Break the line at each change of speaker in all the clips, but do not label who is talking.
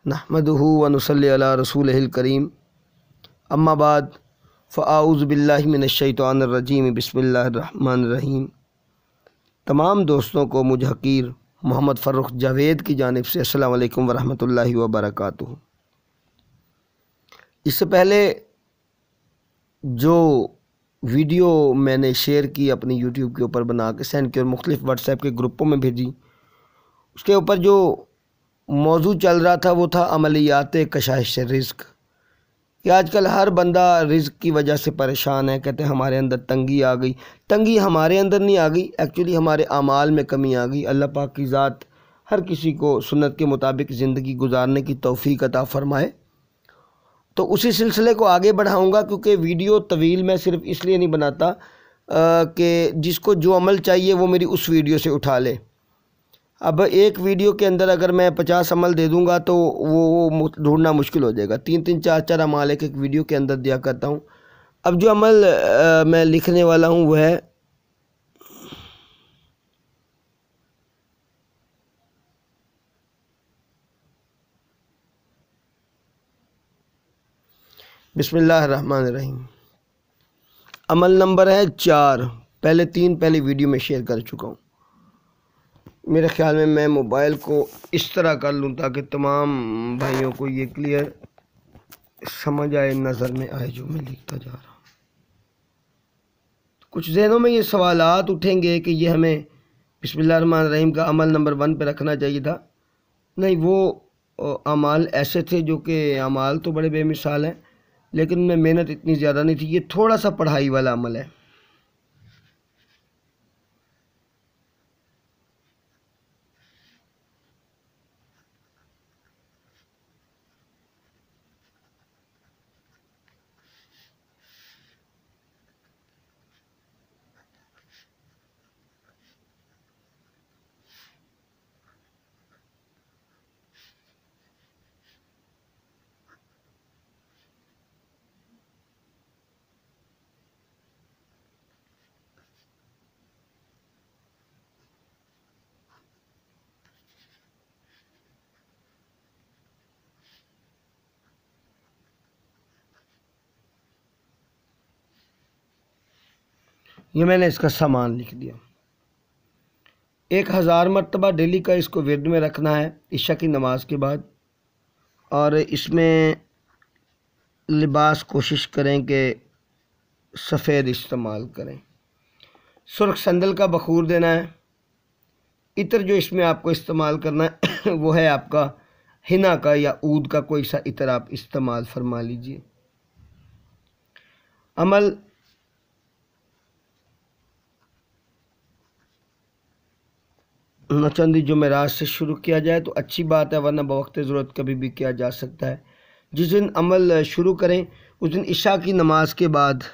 नहमदुहु व नुसल्ली अला रसूलिहिल करीम अम्मा बाद फ़अऊज़ु बिल्लाहि मिनश शैतानिर रजीम बिस्मिल्लाहिर रहमानिर रहीम। तमाम दोस्तों को मुझ हकीर मोहम्मद फ़र्रुख जावेद की जानिब से अस्सलामु अलैकुम व रहमतुल्लाहि व बरकातुहू। इससे पहले जो वीडियो मैंने शेयर की अपनी यूट्यूब के ऊपर बना के सेंड की और मुख्तलिफ़ व्हाट्सएप के ग्रुपों में भेजी, उसके ऊपर जो मौजू चल रहा था वो था अमलियात कशाइश रिज़्क़ कि आजकल हर बंदा रिज़्क़ की वजह से परेशान है। कहते हैं हमारे अंदर तंगी आ गई। तंगी हमारे अंदर नहीं आ गई, एक्चुअली हमारे आमाल में कमी आ गई। अल्लाह पाक की ज़ात हर किसी को सुन्नत के मुताबिक ज़िंदगी गुजारने की तौफ़ीक अता फ़रमाए। तो उसी सिलसिले को आगे बढ़ाऊँगा, क्योंकि वीडियो तवील मैं सिर्फ़ इसलिए नहीं बनाता कि जिसको जो अमल चाहिए वो मेरी उस वीडियो से उठा ले। अब एक वीडियो के अंदर अगर मैं 50 अमल दे दूंगा तो वो ढूंढना मुश्किल हो जाएगा। 3-3 4-4 अमाल एक वीडियो के अंदर दिया करता हूँ। अब जो अमल मैं लिखने वाला हूँ वह है बिस्मिल्लाहिर्रहमानिर्रहीम। अमल नंबर है 4। पहले वीडियो में शेयर कर चुका हूँ। मेरे ख़्याल में मैं मोबाइल को इस तरह कर लूँ ताकि तमाम भाइयों को ये क्लियर समझ आए, नज़र में आए जो मैं लिखता जा रहा हूँ। कुछ ज़हनों में ये सवालात उठेंगे कि ये हमें बिस्मिल्लाहिर्रहमानिर्रहीम का अमल नंबर 1 पे रखना चाहिए था। नहीं, वो अमाल ऐसे थे जो कि अमाल तो बड़े बेमिसाल हैं, लेकिन उनमें मेहनत इतनी ज़्यादा नहीं थी। ये थोड़ा सा पढ़ाई वाला अमल है। ये मैंने इसका सामान लिख दिया। 1000 मरतबा डेली का इसको विर्द में रखना है इशा की नमाज के बाद। और इसमें लिबास कोशिश करें कि सफ़ेद इस्तेमाल करें। सुर्ख संदल का बखूर देना है। इत्र जो इसमें आपको इस्तेमाल करना है वो है आपका हिना का या ऊद का कोई सा इत्र आप इस्तेमाल फरमा लीजिए। अमल नचंदी जुमेरात से शुरू किया जाए तो अच्छी बात है, वरना बवक्त ज़रूरत कभी भी किया जा सकता है। जिस दिन अमल शुरू करें उस दिन इशा की नमाज के बाद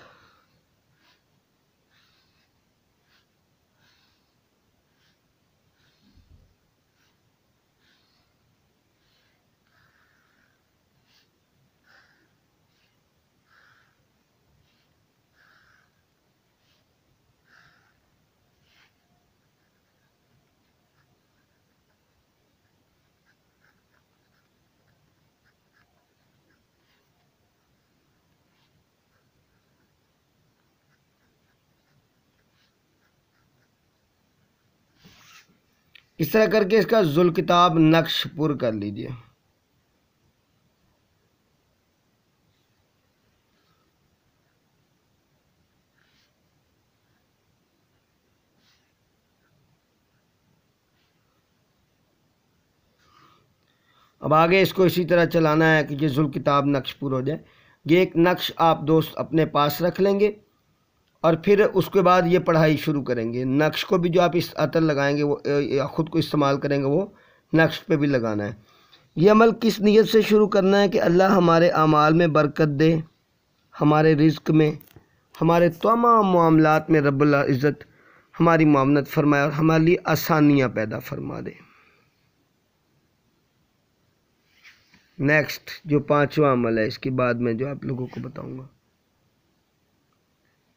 इस तरह करके इसका जुल किताब नक्श पुर कर लीजिए। अब आगे इसको इसी तरह चलाना है कि ये जुल किताब नक्श पुर हो जाए। ये एक नक्श आप दोस्त अपने पास रख लेंगे और फिर उसके बाद ये पढ़ाई शुरू करेंगे। नक्श को भी जो आप इस अतर लगाएंगे वो या ख़ुद को इस्तेमाल करेंगे वो नक्श पे भी लगाना है। ये अमल किस नीयत से शुरू करना है कि अल्लाह हमारे आमाल में बरकत दे, हमारे रिज़्क़ में, हमारे तमाम मामलात में रब्बुल इज़्ज़त हमारी मुआवनत फरमाए और हमारे लिए आसानियाँ पैदा फरमा दे। नेक्स्ट जो 5वां अमल है, इसके बाद में जो आप लोगों को बताऊँगा,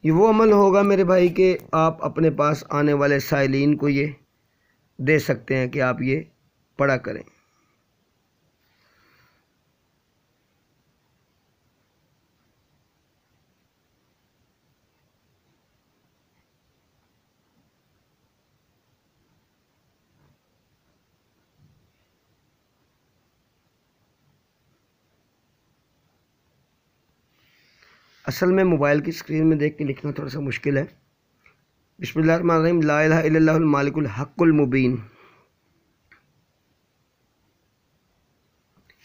ये वो अमल होगा मेरे भाई कि आप अपने पास आने वाले साइलीन को ये दे सकते हैं कि आप ये पढ़ा करें। असल में मोबाइल की स्क्रीन में देख के लिखना थोड़ा सा मुश्किल है। बिस्मिल्लाहिर्रहमानिर्रहीम, ला इलाहा इल्लल्लाहुल मालिकुल हक़्क़ुल मुबीन।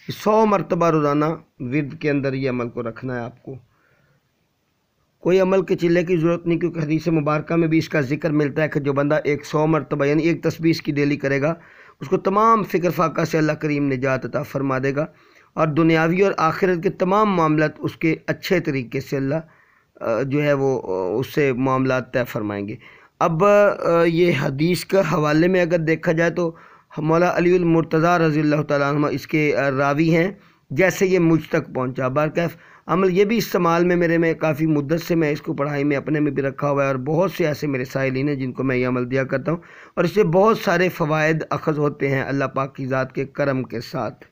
100 मरतबा रोज़ाना विर्द के अंदर ये अमल को रखना है आपको। कोई अमल के चिल्ले की ज़रूरत नहीं, क्योंकि हदीस मुबारका में भी इसका जिक्र मिलता है कि जो बंदा 100 मरतबा यानी एक तस्बीह की डेली करेगा, उसको तमाम फ़िक्र फाका से अल्लाह करीम निजात अता फरमा देगा और दुनियावी और आखिरत के तमाम मामलात उसके अच्छे तरीके से अल्लाह जो है वो उससे मामलात तय फरमाएंगे। अब ये हदीस का हवाले में अगर देखा जाए तो मौला अलीउल मुर्तज़ा रज़ियल्लाहु तआला अन्हु इसके रावी हैं, जैसे ये मुझ तक पहुँचा। बारकैफ अमल ये भी इस्तेमाल में मेरे में काफ़ी मुद्दत से मैं इसको पढ़ाई में अपने में भी रखा हुआ है और बहुत से ऐसे मेरे साइलिन हैं जिनको मैं ये अमल दिया करता हूँ और इससे बहुत सारे फ़वाइद अखज़ होते हैं अल्लाह पाक की ज़ात के करम के साथ।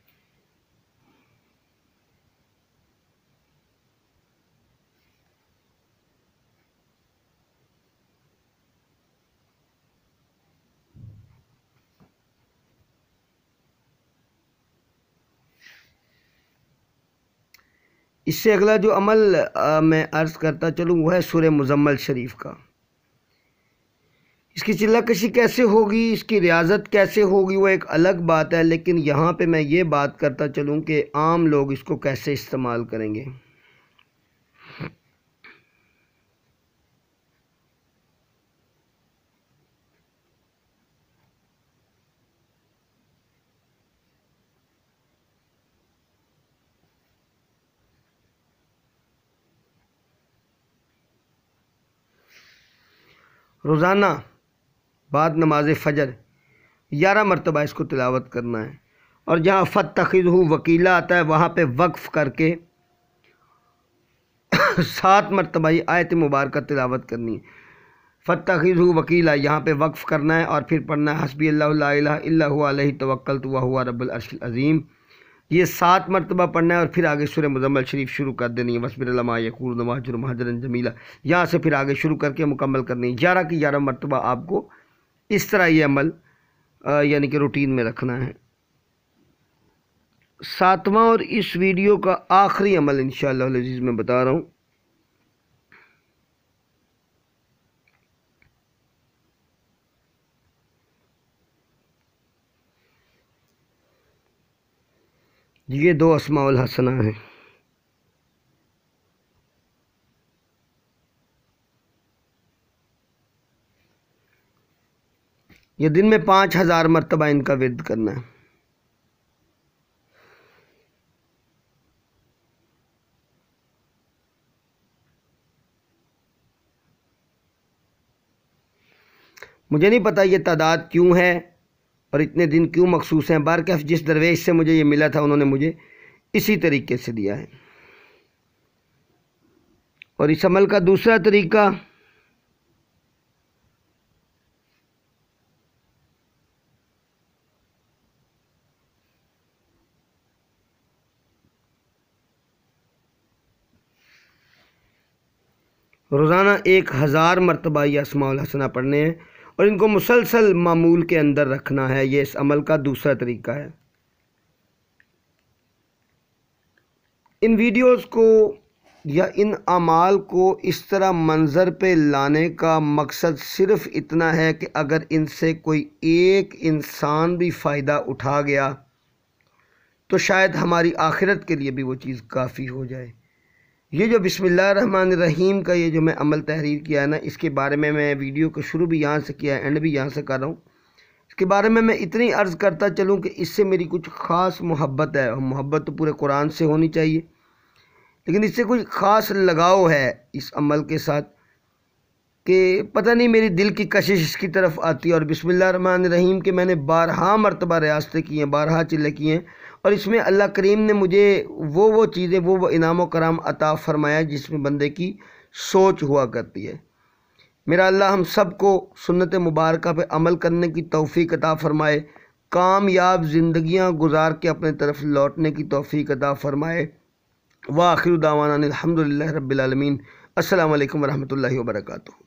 इससे अगला जो अमल मैं अर्ज़ करता चलूँ वह है सूरह मुज़म्मल शरीफ का। इसकी चिल्ला कशी कैसे होगी, इसकी रियाजत कैसे होगी, वो एक अलग बात है, लेकिन यहाँ पे मैं ये बात करता चलूँ कि आम लोग इसको कैसे इस्तेमाल करेंगे। रोज़ाना बाद नमाज फ़जर 11 मरतबा इसको तिलावत करना है और जहाँ फ़त्तख़िज़हु वकीला आता है वहाँ पे वक्फ़ करके 7 मरतबा ये आयत मुबारक तिलावत करनी है। फ़त्तख़िज़हु वकीला यहाँ पे वक्फ़ करना है और फिर पढ़ना है हस्बी अल्लाहु ला इलाहा इल्ला हुवा अलैहि तवक्कलतु व हुवा रब्बुल अर्शिल अज़ीम। ये 7 मरतबा पढ़ना है और फिर आगे सूरह मुज़म्मल शरीफ शुरू कर देनी है। वस्बिर अला मा यक़ूलून वहजुरहुम हजरन जमीला, यहाँ से फिर आगे शुरू करके मुकम्मल करनी है। 11 की 11 मरतबा आपको इस तरह ये अमल यानी कि रूटीन में रखना है। 7वां और इस वीडियो का आखिरी अमल इंशाअल्लाह अज़ीज़ मैं बता रहा हूँ। ये 2 अस्माउल हसना हैं। ये दिन में 5000 मरतबा इनका विर्द करना है। मुझे नहीं पता ये तादाद क्यों है और इतने दिन क्यों मखसूस हैं। बारकैफ जिस दरवेश से मुझे ये मिला था उन्होंने मुझे इसी तरीके से दिया है। और इस अमल का दूसरा तरीका रोज़ाना 1000 मरतबा ये अस्माउल हसना पढ़ने हैं और इनको मुसलसल मामूल के अंदर रखना है। ये इस अमल का दूसरा तरीका है। इन वीडियोस को या इन अमाल को इस तरह मंज़र पे लाने का मकसद सिर्फ़ इतना है कि अगर इनसे कोई एक इंसान भी फ़ायदा उठा गया तो शायद हमारी आखिरत के लिए भी वो चीज़ काफ़ी हो जाए। ये जो बिस्मिल्लाहिर्रहमानिर्रहीम का ये जो मैं अमल तहरीर किया है ना, इसके बारे में मैं वीडियो को शुरू भी यहाँ से किया है, एंड भी यहाँ से कर रहा हूँ। इसके बारे में मैं इतनी अर्ज़ करता चलूँ कि इससे मेरी कुछ ख़ास मोहब्बत है और मोहब्बत तो पूरे कुरान से होनी चाहिए, लेकिन इससे कुछ ख़ास लगाव है इस अमल के साथ कि पता नहीं मेरी दिल की कशिश इसकी तरफ आती है। और बिस्मिल्लाहिर्रहमानिर्रहीम के मैंने 12 मरतबा रियासतें की हैं, 12 चिल्ले किए हैं और इसमें अल्लाह करीम ने मुझे वो चीज़ें वो इनाम व कराम अता फ़रमाया जिसमें बंदे की सोच हुआ करती है। मेरा अल्लाह हम सब को सुन्नत मुबारका पे अमल करने की तौफ़ीक अता फ़रमाए, कामयाब ज़िंदगियाँ गुजार के अपने तरफ लौटने की तौफ़ीक अता फ़रमाए। व आखिर दावाना अनिल हम्दुलिल्लाहि रब्बिल आलमीन। अस्सलामु अलैकुम व रहमतुल्लाहि व बरकातुहू।